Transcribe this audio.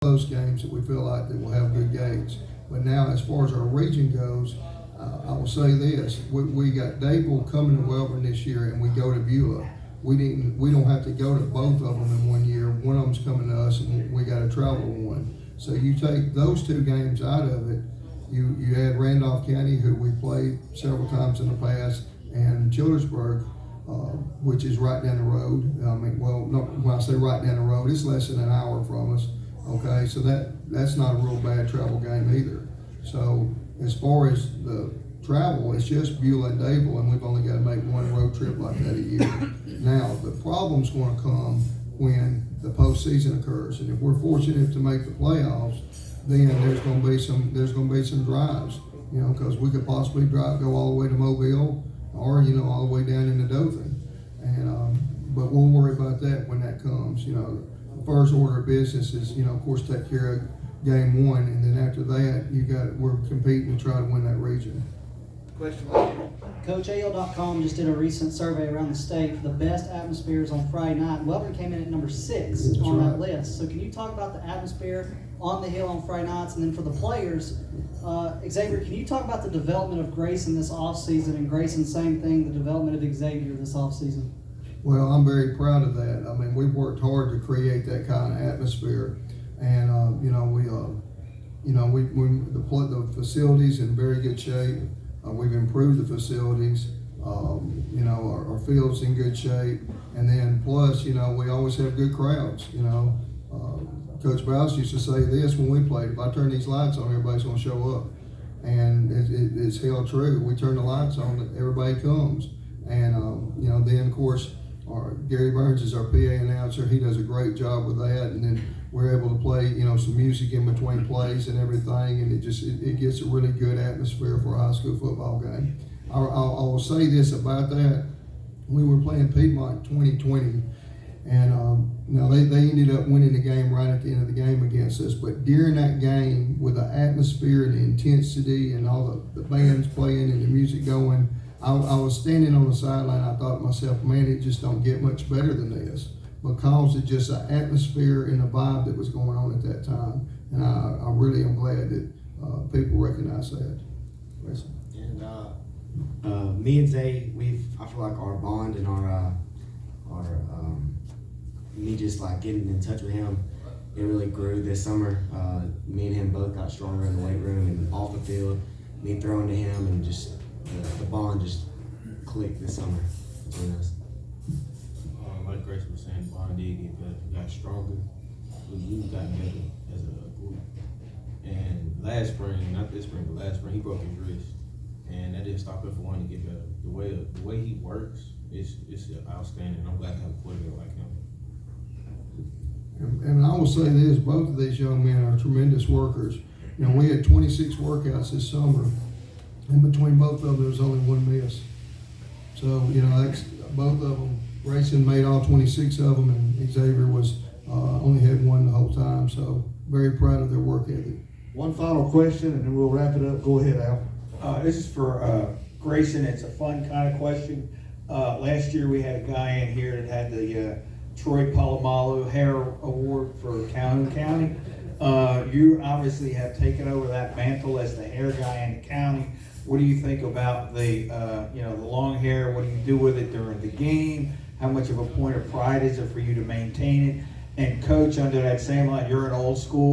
close games that we feel like that will have good games. But now, as far as our region goes, I will say this: we got Dayville coming to Welborn this year, and we go to Beulah. We don't have to go to both of them in 1 year. One of them's coming to us, and we got to travel one. So you take those two games out of it. You add Randolph County, who we played several times in the past, and Childersburg, which is right down the road. I mean, well, when I say right down the road, it's less than an hour from us. Okay, so that's not a real bad travel game either. So as far as the travel, it's just Beulah and Dayville, and we've only got to make one road trip like that a year. Now the problem's going to come when the postseason occurs, and if we're fortunate to make the playoffs, then there's going to be some drives, because we could possibly go all the way to Mobile, or all the way down into Dothan, and but we'll worry about that when that comes. The first order of business is of course take care of game one, and then after that we're competing to try to win that region. Question. Coach, AL.com just did a recent survey around the state for the best atmospheres on Friday night. Welborn came in at number 6 That's on right. that list. So can you talk about the atmosphere on the hill on Friday nights? And then for the players, Xavier, can you talk about the development of Grayson this offseason? And Grayson, same thing, the development of Xavier this offseason. Well, I'm very proud of that. I mean, we've worked hard to create that kind of atmosphere, and the facilities in very good shape. We've improved the facilities. Our field's in good shape, and then plus, we always have good crowds. Coach Bowles used to say this when we played: if I turn these lights on, everybody's going to show up, and it's held true. We turn the lights on, everybody comes, and then of course. Gary Burns is our PA announcer. He does a great job with that, and then we're able to play, some music in between plays and everything, and it gets a really good atmosphere for a high school football game. I will say this about that: we were playing Piedmont 2020, and they ended up winning the game right at the end of the game against us. But during that game, with the atmosphere and the intensity and all the bands playing and the music going, I was standing on the sideline. I thought to myself, man, it just don't get much better than this, because it's just an atmosphere and a vibe that was going on at that time. And I really am glad that people recognize that. Listen. And me and Zay, I feel like our bond and our me just like getting in touch with him, it really grew this summer. Me and him both got stronger in the weight room and off the field. Me throwing to him, and just the bond just clicked this summer between us. Like Grace was saying, the bond did got stronger. We got together as a group. And last spring, not this spring, but last spring, he broke his wrist, and that didn't stop him from wanting to get better. The way he works is outstanding. I'm glad to have a quarterback like him. And I will say this: both of these young men are tremendous workers. We had 26 workouts this summer, and between both of them, there was only one miss. So, that's both of them. Grayson made all 26 of them, and Xavier only had one the whole time. So, very proud of their work ethic. One final question, and then we'll wrap it up. Go ahead, Al. This is for Grayson. It's a fun kind of question. Last year we had a guy in here that had the Troy Polamalu Hair Award for Calhoun County. You obviously have taken over that mantle as the hair guy in the county. What do you think about the long hair? What do you do with it during the game? How much of a point of pride is it for you to maintain it? And Coach, under that same line, you're an old school